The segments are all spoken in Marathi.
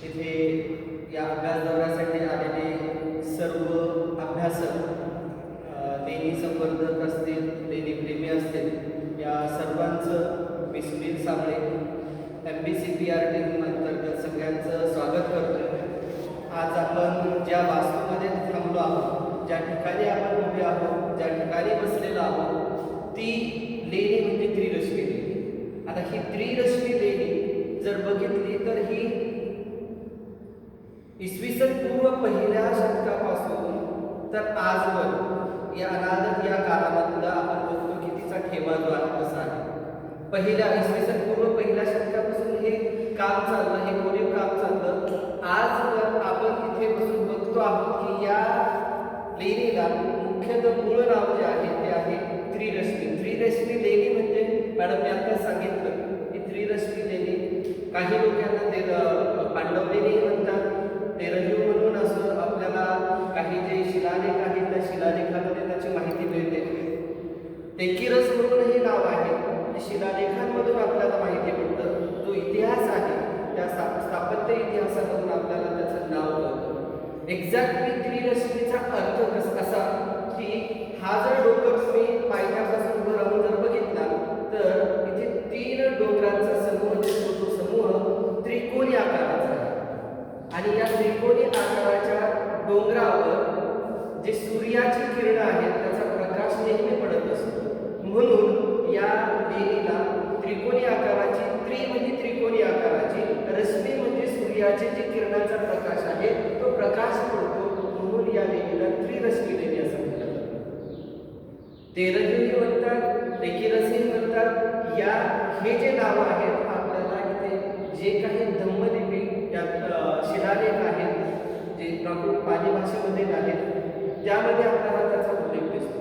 इथे या अभ्यास दौऱ्यासाठी आलेले सर्व अभ्यासक, लेणी संवर्धक असतील, लेणी प्रेमी असतील, या सर्वांचं मी सुनील साबळे MBCPR टीम अंतर्गत सगळ्यांचं स्वागत करतो। आज आपण ज्या वास्तूमध्ये थांबलो आहोत, ज्या ठिकाणी आपण उभे आहोत, ज्या ठिकाणी बसलेलो आहोत, ती लेणी म्हणजे त्रिरश्मी लेणी। आता ही त्रिरश्मी लेणी जर बघितली तर ही इसवी सन पूर्व पहिल्या शतकापासून तर आजवर या अनादत या कालामधला आपण बघतो की तिचा ठेवा जो आहे कसा आहे। पहिल्या इसवी सन पूर्व पहिल्या शतकापासून हे काम चाललं, हे कोरीव काम चाललं। आजवर आपण इथे बसून बघतो आहोत की या लेणीला मुख्यतः मूळ नाव जे आहे ते आहे त्रिरश्मी। त्रिरश्मी लेणी म्हणजे मॅडम मी आता सांगितलं की त्रिरश्मी लेणी, काही लोक यांना पांडव लेणी म्हणतात, तेरजू म्हणून असं आपल्याला काही जे शिलालेख आहेत त्या शिलालेखामध्ये त्याची माहिती मिळते। तेकिरस म्हणून हे नाव आहे, शिलालेखांमधून आपल्याला माहिती मिळतं। जो इतिहास आहे त्या स्थापत्य इतिहासामधून आपल्याला त्याचं नाव कळतं। एक्झॅक्टली त्रिरश्मीचा अर्थ कसा की हा जर डोंगर तुम्ही पायथ्यापासून उभं राहून जर बघितला तर इथे तीन डोंगरांचा समूह दिसतो। तो समूह त्रिकोणी आकाराचा आहे आणि या त्रिकोणी आकाराच्या डोंगरावर जे सूर्याची किरण आहेत त्याचा प्रकाश नेहमी पडत असतो। म्हणून या लेणीला त्रिकोणी आकाराची, त्रि म्हणजे त्रिकोणी आकाराची, रश्मी म्हणजे सूर्याचे जे किरणाचा प्रकाश आहे तो प्रकाश पडतो, म्हणून या लेणीला त्रिरश्मी लेणी असं म्हटलं जातं। तेरजूही म्हणतात, तेकिरसही म्हणतात। या हे जे नाव आहेत आपल्याला इथे जे काही धम्मलिपी शिलालेख आहेत जे पाली भाषेमध्ये आहेत त्यामध्ये आपल्याला त्याचा उल्लेख दिसतो।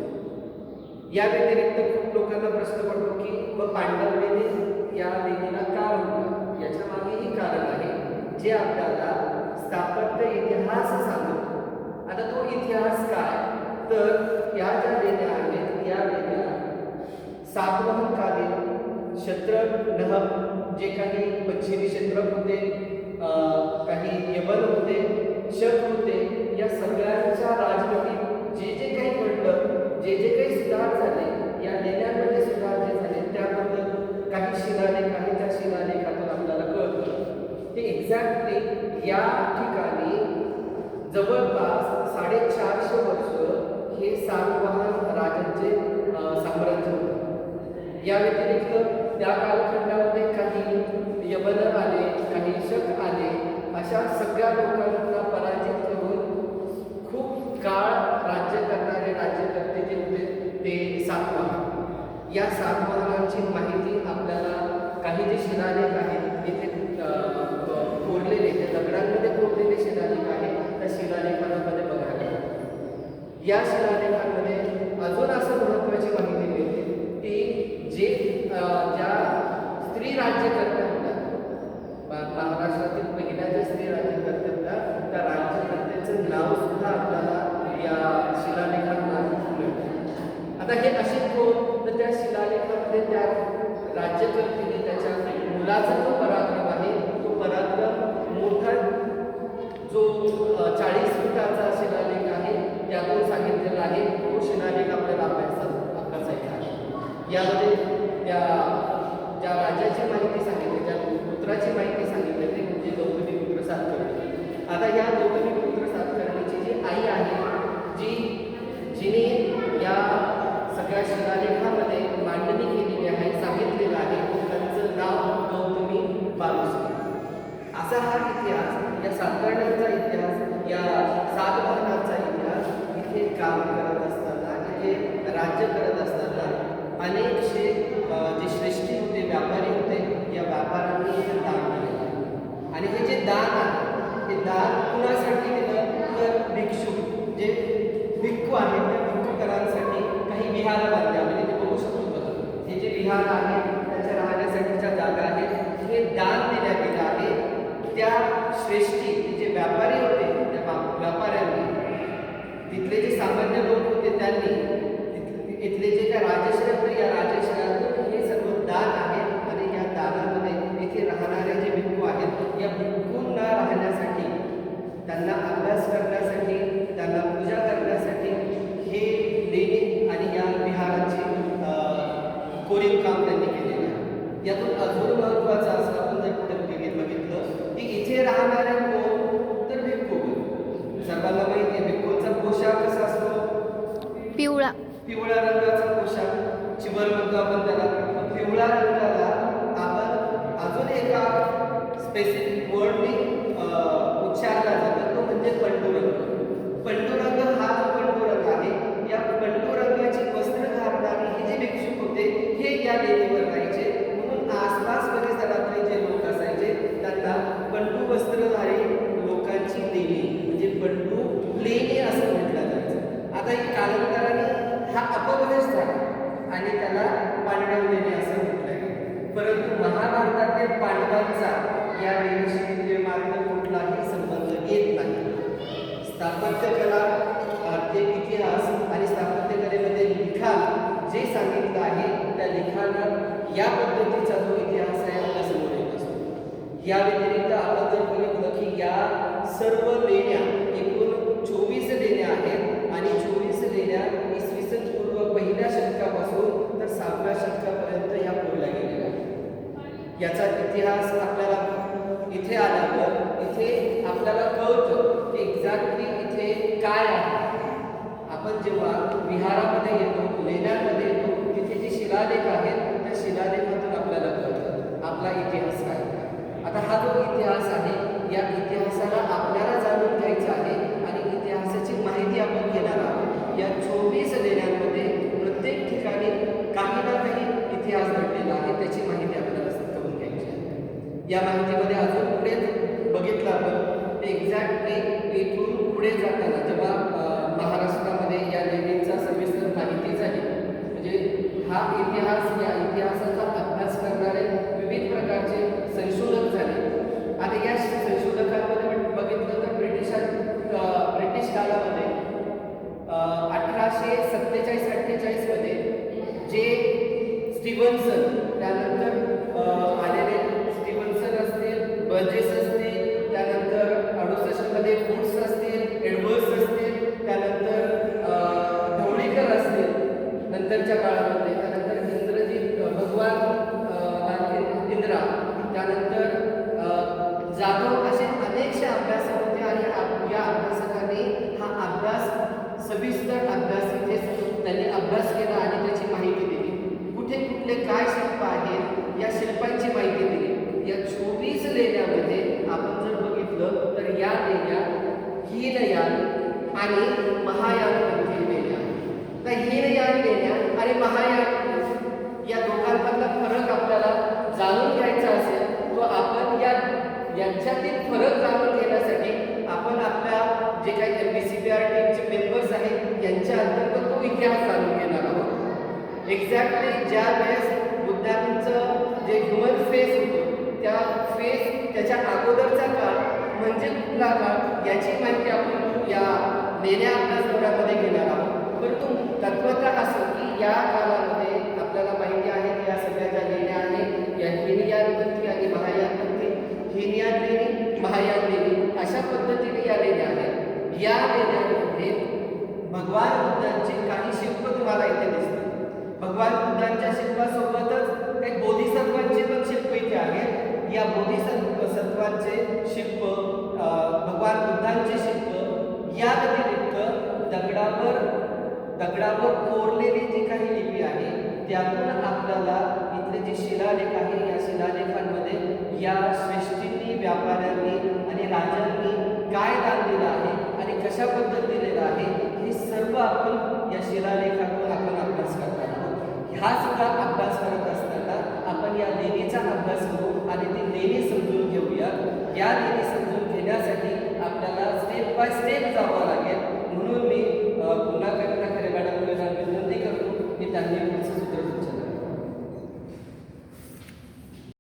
या व्यतिरिक्त खूप लोकांना प्रश्न पडतो की मग पांडव लेणी या लेणीला का म्हणतात? याच्या मागेही कारण आहे जे आपल्याला स्थापत्य इतिहास सांगतो। आता तो इतिहास काय तर या ज्या लेण्या आहेत या लेण्या सातवाहनकालीन क्षत्रनह जे काही पश्चिमी क्षेत्र होते, काही यवन होते, शक होते, या सगळ्यांच्या राजवटीत जे जे काही घडलं, जे जे काही सुधार झाले, या लेण्यांमध्ये सुधार जे झाले त्याबद्दल काही शिलालेख आहेत, त्या शिलालेखातून आपल्याला कळतं की एक्झॅक्टली या ठिकाणी जवळपास 450 वर्ष हे सातवाहन राजांचे साम्राज्य होते। या व्यतिरिक्त त्या कालखंडामध्ये काही यवन आले, काही शक आले, अशा सगळ्या लोकांना पराजित करून खूप काळ राज्य करणारे राज्यकर्ते जे होते ते सातवाहन। या सातवाहनांची माहिती आपल्याला काही जे शिलालेख आहेत इथे कोरलेले, ते दगडांमध्ये कोरलेले शिलालेख आहेत त्या शिलालेखांमध्ये बघायला मिळतात। या शिलालेखांमध्ये अजून असं महत्त्वाची माहिती मिळते की जे ज्या स्त्री राज्यकर्त्या होत्या महाराष्ट्रातील पहिल्या ज्या स्त्री राज्यकर्त्या होत्या त्या राज्यकर्त्यांचं नाव सुद्धा आपल्याला या शिलालेखांना मिळतं। आता हे असे कोण तर त्या शिलालेखामध्ये त्या राज्यकर्त्याने त्याच्या मुलाचा जो पराक्रम आहे तो पराक्रम मोठा जो 40 फुटाचा शिलालेख आहे त्यातून सांगितलेला आहे। तो शिलालेख आपल्याला अभ्यासायचा आहे। यामध्ये त्या ज्या राजाची माहिती सांगितली, त्या पुत्राची माहिती सांगितली म्हणजे गौतमीपुत्र सातकर्णी। आता या गौतमीपुत्र सातकर्णीची जी आई आहे, जिने या सगळ्या शिलालेखामध्ये मांडणी केलेली आहे, सांगितलेलं आहे, त्यांचं नाव गौतमी बालुसकी। असा हा इतिहास, या सातकर्ण्यांचा इतिहास, या सातवाहनांचा इतिहास इथे काम करत असताना, इथे राज्य करत असताना अनेकशे जे श्रेष्ठी होते, व्यापारी होते, या व्यापाऱ्यांनी हे दान दिले। आणि हे जे दान आहे ते दान कुणासाठी दिलं तर भिक्षू जे भिक्खू आहेत त्या भिक्खूकरांसाठी काही विहार बांधल्या, म्हणजे ते बघू शकतो हे जे विहार आहे त्याच्या राहण्यासाठीच्या जागा आहेत, हे दान देण्यात गेलं आहे। त्या श्रेष्ठी जे व्यापारी होते त्या व्यापाऱ्यांनी, तिथले जे सामान्य लोक होते त्यांनी, इथले जे काय राजश्री होते या राजश्रयातून हे सर्व दान आहे। आणि या दानामध्ये इथे राहणारे जे भिक्खू आहेत या भिक्खूंना राहण्यासाठी इथे राहणारे कोण तर भिक्खू. सर्वांना माहिती आहे भिक्खूंचा पोशाख कसा असतो? पिवळा. पिवळ्या रंगाचा पोशाख, चिबल म्हणतो आपण त्याला. पिवळ्या रंगाला आपण अजून एका स्पेसिफिक वर्डने उच्चारला जातो, तो म्हणजे पंडुरंग. पंडुरंग हा जो पंडुरंग आहे, या पंडुरंगाची वस्त्र घालणारे हे जे भिक्षुक होते हे या लेणीवर राहायचे. म्हणून आसपास परिसरातले जे लोक असायचे त्यांना पंडू वस्त्रधारी लोकांची लेणी म्हणजे पंडू लेणी असं म्हटलं जायचं. आता ही कालांतराने हा अपभ्रंश झाला आणि त्याला पांडव लेणी असं म्हटलं गेलं. परंतु महाभारतातील पांडवांचा या लेणीशी मात्र कुठलाही संबंध येत नाही. स्थापत्यकला, भारतीय इतिहास आणि स्थापत्यकलेमध्ये लिखाण जे सांगितलं आहे त्या लिखाणात या पद्धतीचा जो इतिहास आहे आपल्या समोर येत असतो. या व्यतिरिक्त आपण जर बघितलं की या सर्व लेण्या एकूण 24 लेण्या आहेत आणि 24 लेण्या इसवी सन पूर्व पहिल्या शतकापासून तर 7व्या शतकापर्यंत ह्या कोरल्या गेलेल्या आहेत. याचा इतिहास आपल्याला इथे आल्यावर इथे आपल्याला कळतं की एक्झॅक्टली इथे काय आहे. आपण जेव्हा विहारामध्ये येतो, लेण्यांमध्ये येतो, तिथे जे शिलालेख आहेत त्या शिलालेखातून आपल्याला कळतं आपला इतिहास काय. आता हा जो इतिहास आहे या इतिहासाला आपल्याला जाणून घ्यायचा आहे आणि इतिहासाची माहिती आपण घेणार आहोत. या 24 लेण्यांमध्ये प्रत्येक ठिकाणी काही ना काही इतिहास घडलेला आहे, त्याची माहिती आपल्याला करून घ्यायची आहे. या माहितीमध्ये अजून पुढे बघितलं आपण एक्झॅक्टली इथून पुढे जाताना जेव्हा महाराष्ट्रामध्ये या लेण्यांचा सविस्तर माहिती झाली म्हणजे हा इतिहास या इतिहासाचा अभ्यास करणारे विविध प्रकारचे संशोधक झाले. आता या संशोधकांमध्ये बघितलं तर ब्रिटिश काळामध्ये 1847-48 मध्ये जे स्टीव्हन्सन, त्यानंतर आलेले स्टीव्हन्सन असतील, बर्जेस असतील, त्यानंतर 68 मध्ये वुड्स असतील, एडवर्ड्स असतील, त्यानंतर ढवळीकर असतील नंतरच्या काळामध्ये, त्यानंतर इंद्रजीत भगवान इंद्रा, त्यानंतर जाधव, असे अनेकशे अभ्यासक होते आणि या अभ्यासकांनी हा अभ्यास सविस्तर अभ्यास इथे त्यांनी अभ्यास केला आणि त्याची माहिती दिली. कुठे कुठले काय शिल्प आहेत या शिल्पांची माहिती दिली. या 24 लेण्यामध्ये आपण जर बघितलं तर या लेण्या हीनयान आणि महायानपंथी लेण्या. तर हीनयान लेण्या आणि महायान या दोघांमधला फरक आपल्याला जाणून घ्यायचा असेल तो आपण यांच्यातील फरक जाणून घेण्यासाठी आपण आपल्या जे काही MBCPR टीमचे मेंबर्स आहेत यांच्या अंतर्गत तो इतिहास जाणून घेणार आहोत. एक्झॅक्टली ज्या वेळेस बुद्धांचं जे ह्युमन फेस होतं त्या फेस त्याच्या अगोदरचा काळ म्हणजे कुठला काळ याची माहिती आपण या लेण्या अभ्यासक्रमामध्ये घेणार आहोत. परंतु तत्वतः असं की या काळामध्ये आपल्याला माहिती आहे की या सगळ्या ज्या लेण्या आहेत या हीनयानपंथी आणि महायानपंथी, हीनयान लेणी, महायान लेणी अशा पद्धतीने या लेण्या आहेत. या लेण्यांमध्ये भगवान बुद्धांचे काही शिल्प तुम्हाला इथे दिसतात. भगवान बुद्धांच्या शिल्पासोबतच काही बोधिसत्वांचे पण शिल्प इथे आहेत. या बोधिसत्वांचे शिल्प, भगवान बुद्धांचे शिल्प, या व्यतिरिक्त दगडावर कोरलेली जी काही लिपी आहे त्यातून आपल्याला इथले जे शिलालेख आहे या शिलालेखांमध्ये या श्रेष्ठींनी, व्यापाऱ्यांनी आणि राजांनी काय दान दिलं आहे आणि कशा पद्धतीने दिलं आहे हे सर्व आपण या शिलालेखातून आपण अभ्यास करणार आहोत. हा सुद्धा अभ्यास करत असताना आपण या लेणीचा अभ्यास करू आणि ती लेणी समजून घेऊया. या लेणी समजून घेण्यासाठी आपल्याला स्टेप बाय स्टेप जावं